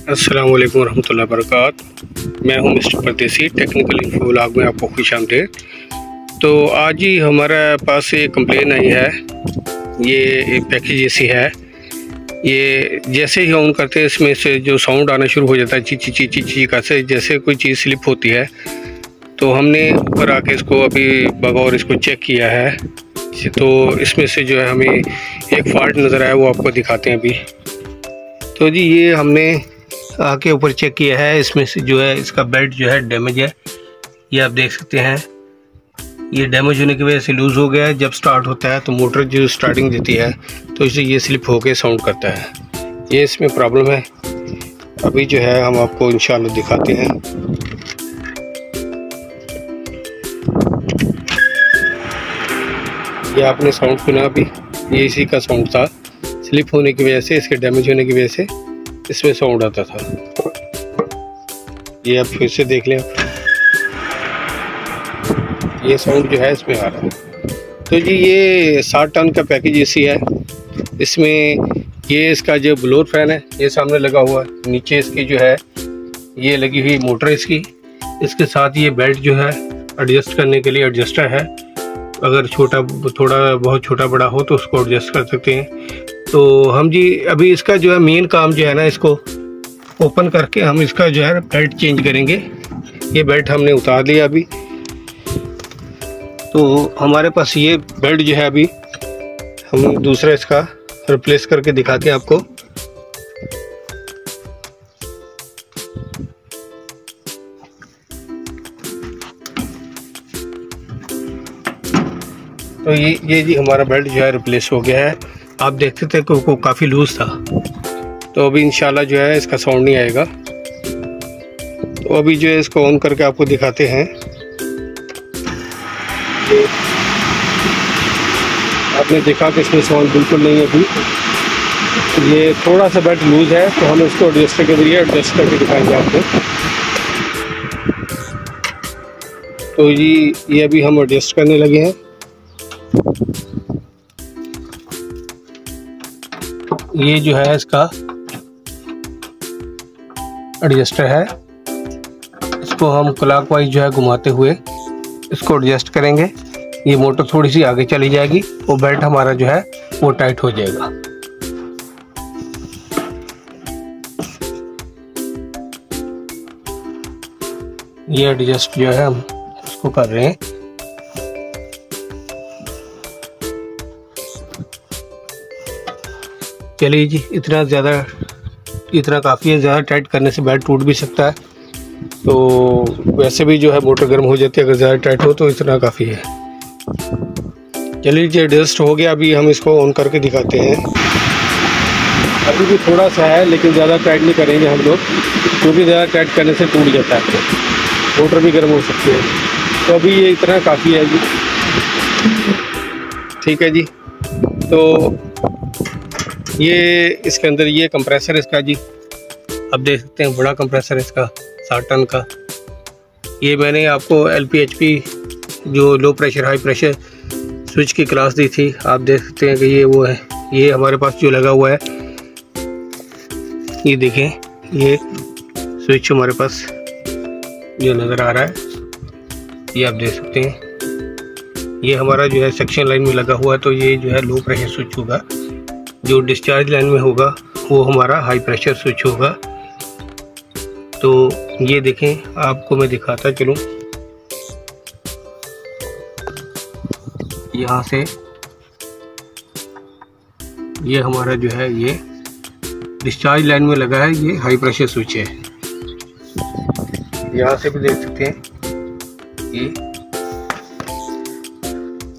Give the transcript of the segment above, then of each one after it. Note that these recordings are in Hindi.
अस्सलाम वालेकुम रहमतुल्लाहि वबरकातुहू। मैं हूं मिस्टर परदेसी। टेक्निकल इन्फो व्लॉग में आपको खुशामदीद। तो आज ही हमारे पास एक कंप्लेन आई है। ये एक पैकेज ऐसी है, ये जैसे ही ऑन करते हैं इसमें से जो साउंड आना शुरू हो जाता है ची ची ची ची ची का से, जैसे कोई चीज़ स्लिप होती है। तो हमने ऊपर आके इसको अभी बगौर इसको चेक किया है, तो इसमें से जो है हमें एक फॉल्ट नज़र आया, वो आपको दिखाते हैं अभी। तो जी ये हमने आके ऊपर चेक किया है, इसमें से जो है इसका बेल्ट जो है डैमेज है। ये आप देख सकते हैं, ये डैमेज होने की वजह से लूज़ हो गया है। जब स्टार्ट होता है तो मोटर जो स्टार्टिंग देती है तो इसे ये स्लिप होके साउंड करता है। ये इसमें प्रॉब्लम है। अभी जो है हम आपको इंशाल्लाह दिखाते हैं। ये आपने साउंड सुना अभी, ये इसी का साउंड था। स्लिप होने की वजह से, इसके डैमेज होने की वजह से इसमें साउंड आता था। ये आप फिर से देख लें, ये साउंड जो है इसमें आ रहा है। तो जी ये 60 टन का पैकेज एसी है। इसमें ये इसका जो ब्लोअर फैन है ये सामने लगा हुआ है, नीचे इसकी जो है ये लगी हुई मोटर इसकी। इसके साथ ये बेल्ट जो है एडजस्ट करने के लिए एडजस्टर है। अगर थोड़ा बहुत छोटा बड़ा हो तो उसको एडजस्ट कर सकते हैं। तो हम जी अभी इसका जो है मेन काम जो है ना, इसको ओपन करके हम इसका जो है बेल्ट चेंज करेंगे। ये बेल्ट हमने उतार लिया अभी। तो हमारे पास ये बेल्ट जो है अभी हम दूसरा इसका रिप्लेस करके दिखाते हैं आपको। तो ये जी हमारा बेल्ट जो है रिप्लेस हो गया है। आप देखते थे कि काफ़ी लूज़ था। तो अभी इंशाल्लाह जो है इसका साउंड नहीं आएगा। तो अभी जो है इसको ऑन करके आपको दिखाते हैं। आपने देखा कि इसमें साउंड बिल्कुल नहीं है अभी। ये थोड़ा सा बेल्ट लूज़ है, तो हम इसको एडजस्टर के जरिए एडजस्ट करके दिखाएंगे आपको। तो ये अभी हम एडजस्ट करने लगे हैं। ये जो है इसका एडजस्टर है, इसको हम क्लॉकवाइज जो है घुमाते हुए इसको एडजस्ट करेंगे। ये मोटर थोड़ी सी आगे चली जाएगी, वो बेल्ट हमारा जो है वो टाइट हो जाएगा। ये एडजस्ट जो है हम इसको कर रहे हैं। चलिए जी, इतना काफ़ी है। ज़्यादा टाइट करने से बेल्ट टूट भी सकता है। तो वैसे भी जो है मोटर गर्म हो जाती है, अगर ज़्यादा टाइट हो तो इतना काफ़ी है। चलिए जी एडजस्ट हो गया। अभी हम इसको ऑन करके दिखाते हैं। अभी भी थोड़ा सा है, लेकिन ज़्यादा टाइट नहीं करेंगे हम लोग, क्योंकि ज़्यादा टाइट करने से टूट जाता है, मोटर भी गर्म हो सकती है। तो अभी ये इतना काफ़ी है जी। ठीक है जी। तो ये इसके अंदर ये कंप्रेसर इसका जी आप देख सकते हैं, बड़ा कंप्रेसर इसका 60 टन का। ये मैंने आपको LPHP जो low pressure high pressure switch की क्लास दी थी। आप देख सकते हैं कि ये वो है, ये हमारे पास जो लगा हुआ है। ये देखें, ये स्विच हमारे पास जो नज़र आ रहा है, ये आप देख सकते हैं। ये हमारा जो है सेक्शन लाइन में लगा हुआ है, तो ये जो है लो प्रेशर स्विच होगा। जो डिस्चार्ज लाइन में होगा वो हमारा हाई प्रेशर स्विच होगा। तो ये देखें, आपको मैं दिखाता चलूँ। यहाँ से ये हमारा जो है ये डिस्चार्ज लाइन में लगा है, ये हाई प्रेशर स्विच है। यहाँ से भी देख सकते हैं ये।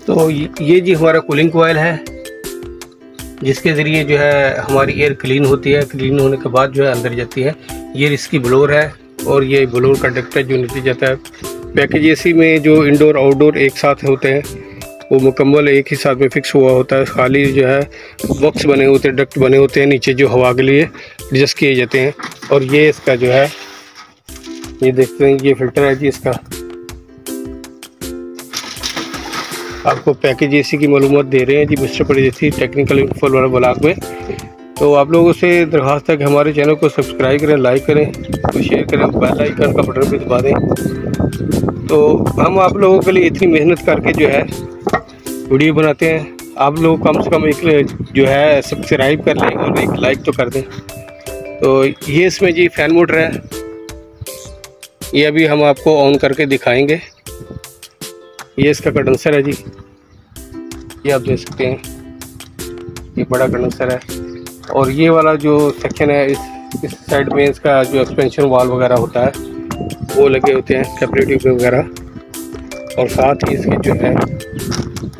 तो ये जी हमारा कूलिंग कॉइल है, जिसके ज़रिए जो है हमारी एयर क्लीन होती है। क्लीन होने के बाद जो है अंदर जाती है। ये इसकी ब्लोअर है, और ये ब्लोअर कंडक्टर जो नीचे जाता है। पैकेज एसी में जो इंडोर आउटडोर एक साथ होते हैं, वो मुकम्मल एक ही साथ में फिक्स हुआ होता है। खाली जो है बॉक्स बने होते हैं, डक्ट बने होते हैं नीचे, जो हवा के लिए एडजस्ट किए जाते हैं। और ये इसका जो है, ये देखते हैं, ये फिल्टर है जी इसका। आपको पैकेज एसी की मालूमात दे रहे हैं जी मिस्टर परदेसी टेक्निकल इन्फो वाला ब्लॉग में। तो आप लोगों से दरख्वास्त है कि हमारे चैनल को सब्सक्राइब करें, लाइक करें, तो शेयर करें, बेल आइकन का बटन भी दबा दें। तो हम आप लोगों के लिए इतनी मेहनत करके जो है वीडियो बनाते हैं, आप लोग कम से कम एक जो है सब्सक्राइब कर लें और एक लाइक तो कर दें। तो ये इसमें जी फ़ैन मोटर है, ये अभी हम आपको ऑन करके दिखाएंगे। ये इसका कंडेंसर है जी, ये आप देख सकते हैं, ये बड़ा कंडेंसर है। और ये वाला जो सेक्शन है, इस साइड में इसका जो एक्सपेंशन वाल वगैरह होता है वो लगे होते हैं, कैपेसिटर वगैरह। और साथ ही इसके जो है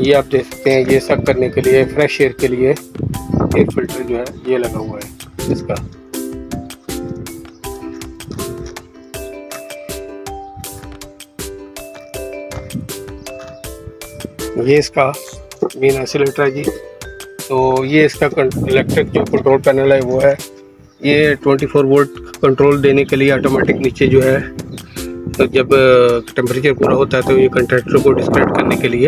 ये आप देख सकते हैं, ये सब करने के लिए, फ्रेश एयर के लिए एक फ़िल्टर जो है ये लगा हुआ है इसका। ये इसका मेन आइसोलेटर है जी। तो ये इसका इलेक्ट्रिक जो कंट्रोल पैनल है वो है, ये 24 वोल्ट कंट्रोल देने के लिए ऑटोमेटिक नीचे जो है, तो जब टेम्परेचर पूरा होता है तो ये कंट्रैक्टर को डिस्कनेक्ट करने के लिए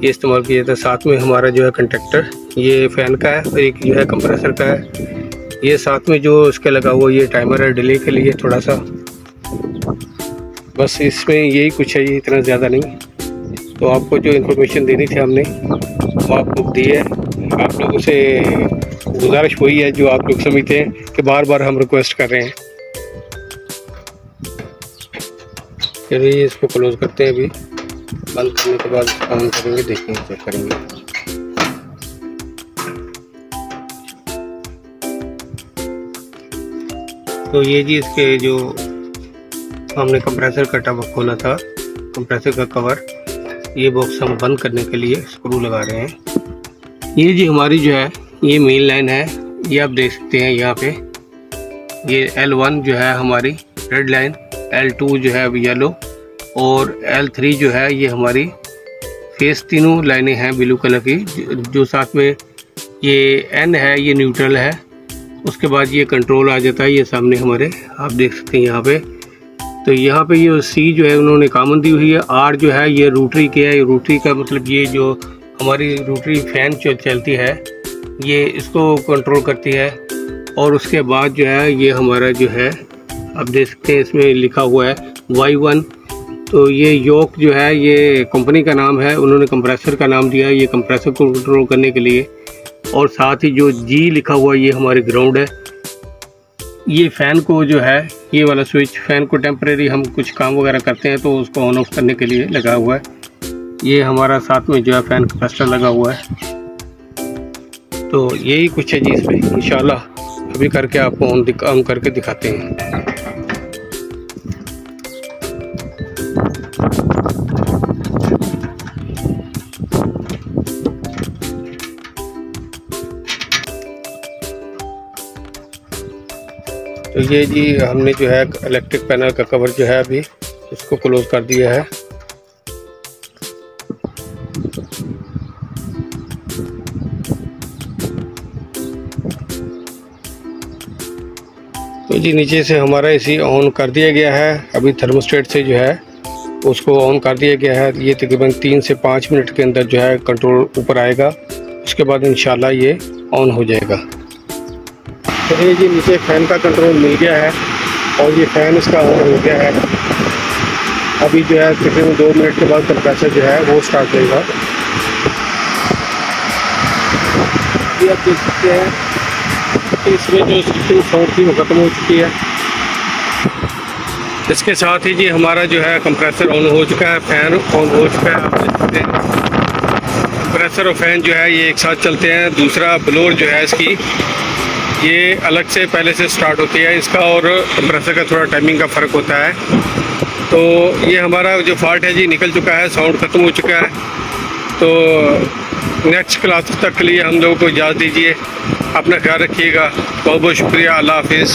ये इस्तेमाल किया जाता है। साथ में हमारा जो है कंट्रैक्टर ये फ़ैन का है और एक जो है कंप्रेसर का है। ये साथ में जो इसके लगा हुआ ये टाइमर है डिले के लिए थोड़ा सा, बस इसमें यही कुछ है, ये इतना ज़्यादा नहीं। तो आपको जो इन्फॉर्मेशन देनी थी हमने वो आपको दी है। आप लोगों से गुजारिश वही है जो आप लोग समझते हैं कि बार बार हम रिक्वेस्ट कर रहे हैं। चलिए इसको क्लोज़ करते हैं, अभी बंद करने के बाद ऑन करेंगे, देखेंगे, चेक करेंगे। तो ये जी इसके जो हमने कंप्रेसर का टब खोला था, कंप्रेसर का कवर, ये बॉक्स हम बंद करने के लिए स्क्रू लगा रहे हैं। ये जी हमारी जो है ये मेन लाइन है, ये आप देख सकते हैं यहाँ पे। ये L1 जो है हमारी रेड लाइन, L2 जो है येलो, और L3 जो है ये हमारी फेस, तीनों लाइनें हैं ब्लू कलर की। जो साथ में ये N है ये न्यूट्रल है। उसके बाद ये कंट्रोल आ जाता है, ये सामने हमारे आप देख सकते हैं यहाँ पे। तो यहाँ पे ये C जो है उन्होंने कॉमन दी हुई है। R जो है ये रोटरी के है, रोटरी का मतलब ये जो हमारी रोटरी फैन जो चलती है ये इसको कंट्रोल करती है। और उसके बाद जो है ये हमारा जो है आप देख सकते हैं इसमें लिखा हुआ है Y1। तो ये योक जो है ये कंपनी का नाम है, उन्होंने कंप्रेसर का नाम दिया है ये कंप्रेसर को कंट्रोल करने के लिए। और साथ ही जो G लिखा हुआ है ये हमारी ग्राउंड है। ये फ़ैन को जो है ये वाला स्विच, फ़ैन को टेम्परेरी हम कुछ काम वगैरह करते हैं तो उसको ऑन ऑफ करने के लिए लगा हुआ है। ये हमारा साथ में जो है फ़ैन कैपेसिटर लगा हुआ है। तो यही कुछ है जी इसमें। इंशाल्लाह अभी करके आपको ऑन करके दिखाते हैं। तो ये जी हमने जो है इलेक्ट्रिक पैनल का कवर जो है अभी इसको क्लोज कर दिया है। तो जी नीचे से हमारा एसी ऑन कर दिया गया है। अभी थर्मोस्टेट से जो है उसको ऑन कर दिया गया है। ये तकरीबन 3 से 5 मिनट के अंदर जो है कंट्रोल ऊपर आएगा, उसके बाद इंशाल्लाह ये ऑन हो जाएगा। तो ये जी नीचे फ़ैन का कंट्रोल मिल गया है और ये फ़ैन इसका ऑन हो गया है। अभी जो है तकरीबन 2 मिनट के बाद कंप्रेसर जो है वो स्टार्ट होगा। ये आप देख सकते हैं कि इसमें जो स्टिचिंग साउंड थी वो ख़त्म हो चुकी है। इसके साथ ही जी हमारा जो है कंप्रेसर ऑन हो चुका है, फ़ैन ऑन हो चुका है। आप देख सकते हैं कंप्रेसर और फ़ैन जो है ये एक साथ चलते हैं। दूसरा ब्लोअर जो है इसकी ये अलग से पहले से स्टार्ट होती है इसका, और कंप्रेसर का थोड़ा टाइमिंग का फ़र्क होता है। तो ये हमारा जो फॉल्ट है जी निकल चुका है, साउंड ख़त्म हो चुका है। तो नेक्स्ट क्लास तक के लिए हम लोगों को इजाज़त दीजिए। अपना ख्याल रखिएगा। बहुत बहुत शुक्रिया। अल्लाह हाफिज़।